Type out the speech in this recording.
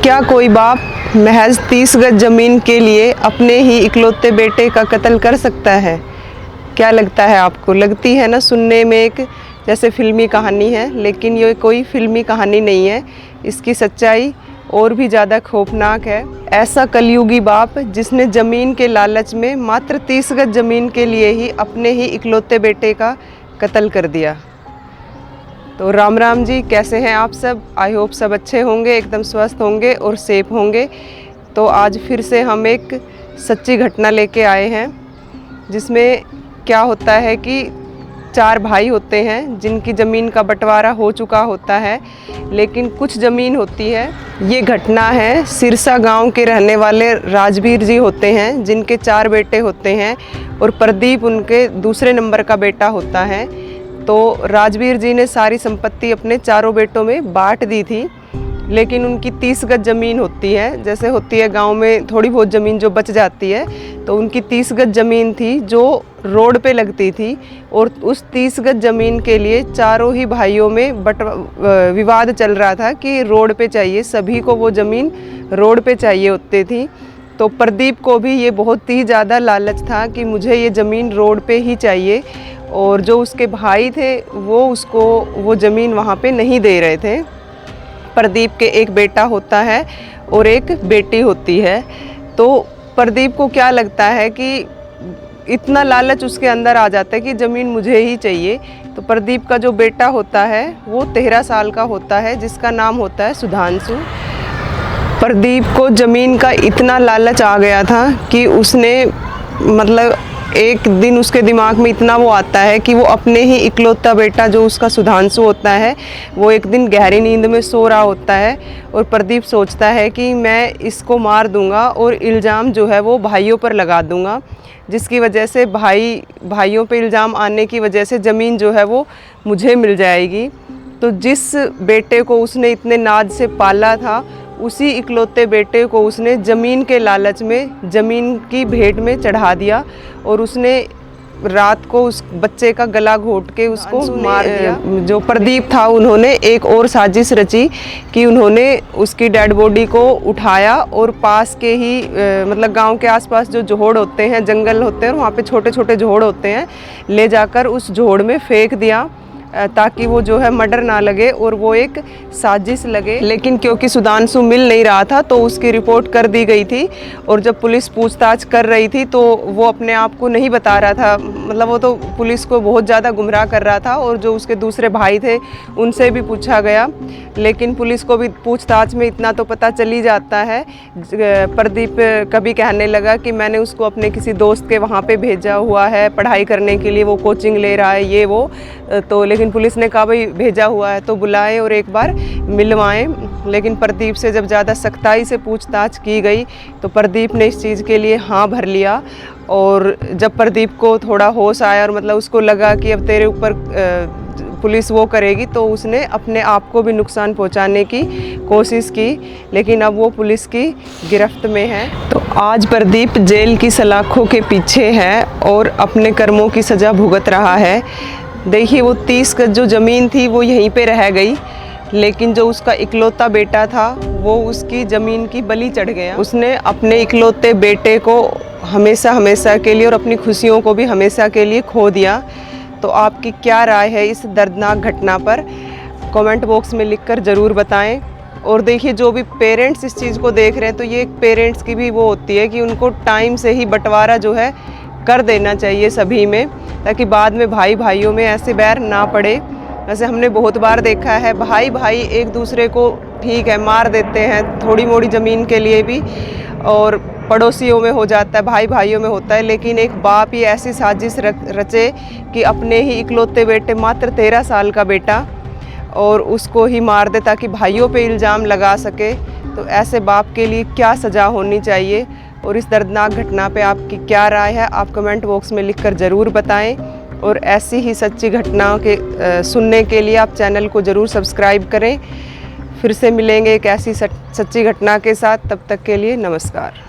क्या कोई बाप महज 30 गज ज़मीन के लिए अपने ही इकलौते बेटे का कत्ल कर सकता है? क्या लगता है आपको? लगती है ना सुनने में एक जैसे फिल्मी कहानी है, लेकिन ये कोई फिल्मी कहानी नहीं है। इसकी सच्चाई और भी ज़्यादा खौफनाक है। ऐसा कलयुगी बाप जिसने ज़मीन के लालच में मात्र 30 गज ज़मीन के लिए ही अपने ही इकलौते बेटे का कत्ल कर दिया। तो राम राम जी, कैसे हैं आप सब? आई होप सब अच्छे होंगे, एकदम स्वस्थ होंगे और सेफ होंगे। तो आज फिर से हम एक सच्ची घटना लेके आए हैं, जिसमें क्या होता है कि 4 भाई होते हैं जिनकी ज़मीन का बंटवारा हो चुका होता है, लेकिन कुछ ज़मीन होती है। ये घटना है सिरसा गांव के रहने वाले राजवीर जी होते हैं, जिनके 4 बेटे होते हैं और प्रदीप उनके दूसरे नंबर का बेटा होता है। तो राजवीर जी ने सारी संपत्ति अपने चारों बेटों में बांट दी थी, लेकिन उनकी 30 गज ज़मीन होती है। जैसे होती है गांव में थोड़ी बहुत ज़मीन जो बच जाती है, तो उनकी 30 गज ज़मीन थी जो रोड पे लगती थी। और उस 30 गज ज़मीन के लिए चारों ही भाइयों में विवाद चल रहा था कि रोड पे चाहिए, सभी को वो ज़मीन रोड पे चाहिए होती थी। तो प्रदीप को भी ये बहुत ही ज़्यादा लालच था कि मुझे ये ज़मीन रोड पे ही चाहिए, और जो उसके भाई थे वो उसको वो ज़मीन वहाँ पे नहीं दे रहे थे। प्रदीप के एक बेटा होता है और एक बेटी होती है। तो प्रदीप को क्या लगता है कि इतना लालच उसके अंदर आ जाता है कि ज़मीन मुझे ही चाहिए। तो प्रदीप का जो बेटा होता है वो 13 साल का होता है, जिसका नाम होता है सुधांशु। प्रदीप को ज़मीन का इतना लालच आ गया था कि उसने मतलब एक दिन उसके दिमाग में इतना वो आता है कि वो अपने ही इकलौता बेटा जो उसका सुधांशु होता है, वो एक दिन गहरी नींद में सो रहा होता है और प्रदीप सोचता है कि मैं इसको मार दूंगा और इल्ज़ाम जो है वो भाइयों पर लगा दूंगा, जिसकी वजह से भाइयों पे इल्ज़ाम आने की वजह से ज़मीन जो है वो मुझे मिल जाएगी। तो जिस बेटे को उसने इतने नाज से पाला था, उसी इकलौते बेटे को उसने ज़मीन के लालच में ज़मीन की भेंट में चढ़ा दिया और उसने रात को उस बच्चे का गला घोट के उसको मार दिया। जो प्रदीप था, उन्होंने एक और साजिश रची कि उन्होंने उसकी डेड बॉडी को उठाया और पास के ही मतलब गांव के आसपास जो जोहड़ होते हैं, जंगल होते हैं, वहाँ पे छोटे छोटे जोहड़ होते हैं, ले जाकर उस जोहड़ में फेंक दिया ताकि वो जो है मर्डर ना लगे और वो एक साजिश लगे। लेकिन क्योंकि सुधांशु मिल नहीं रहा था तो उसकी रिपोर्ट कर दी गई थी, और जब पुलिस पूछताछ कर रही थी तो वो अपने आप को नहीं बता रहा था। मतलब वो तो पुलिस को बहुत ज़्यादा गुमराह कर रहा था, और जो उसके दूसरे भाई थे उनसे भी पूछा गया, लेकिन पुलिस को भी पूछताछ में इतना तो पता चल ही जाता है। प्रदीप कभी कहने लगा कि मैंने उसको अपने किसी दोस्त के वहाँ पे भेजा हुआ है पढ़ाई करने के लिए, वो कोचिंग ले रहा है, ये वो। तो लेकिन पुलिस ने कहा भाई भेजा हुआ है तो बुलाएं और एक बार मिलवाएं। लेकिन प्रदीप से जब ज़्यादा सख्ताई से पूछताछ की गई तो प्रदीप ने इस चीज़ के लिए हाँ भर लिया। और जब प्रदीप को थोड़ा होश आया और मतलब उसको लगा कि अब तेरे ऊपर पुलिस वो करेगी, तो उसने अपने आप को भी नुकसान पहुंचाने की कोशिश की, लेकिन अब वो पुलिस की गिरफ्त में है। तो आज प्रदीप जेल की सलाखों के पीछे है और अपने कर्मों की सज़ा भुगत रहा है। देखिए, वो 30 गज जो ज़मीन थी वो यहीं पे रह गई, लेकिन जो उसका इकलौता बेटा था वो उसकी ज़मीन की बलि चढ़ गया। उसने अपने इकलौते बेटे को हमेशा हमेशा के लिए और अपनी खुशियों को भी हमेशा के लिए खो दिया। तो आपकी क्या राय है इस दर्दनाक घटना पर? कमेंट बॉक्स में लिखकर ज़रूर बताएं। और देखिए, जो भी पेरेंट्स इस चीज़ को देख रहे हैं, तो ये एक पेरेंट्स की भी वो होती है कि उनको टाइम से ही बंटवारा जो है कर देना चाहिए सभी में, ताकि बाद में भाई भाइयों में ऐसे बैर ना पड़े। वैसे हमने बहुत बार देखा है भाई भाई एक दूसरे को ठीक है मार देते हैं थोड़ी मोड़ी ज़मीन के लिए भी, और पड़ोसियों में हो जाता है, भाई भाइयों में होता है, लेकिन एक बाप ही ऐसी साजिश रचे कि अपने ही इकलौते बेटे, मात्र 13 साल का बेटा, और उसको ही मार दे ताकि भाइयों पे इल्ज़ाम लगा सके। तो ऐसे बाप के लिए क्या सज़ा होनी चाहिए? और इस दर्दनाक घटना पे आपकी क्या राय है? आप कमेंट बॉक्स में लिखकर ज़रूर बताएं। और ऐसी ही सच्ची घटनाओं के सुनने के लिए आप चैनल को ज़रूर सब्सक्राइब करें। फिर से मिलेंगे एक ऐसी सच्ची घटना के साथ, तब तक के लिए नमस्कार।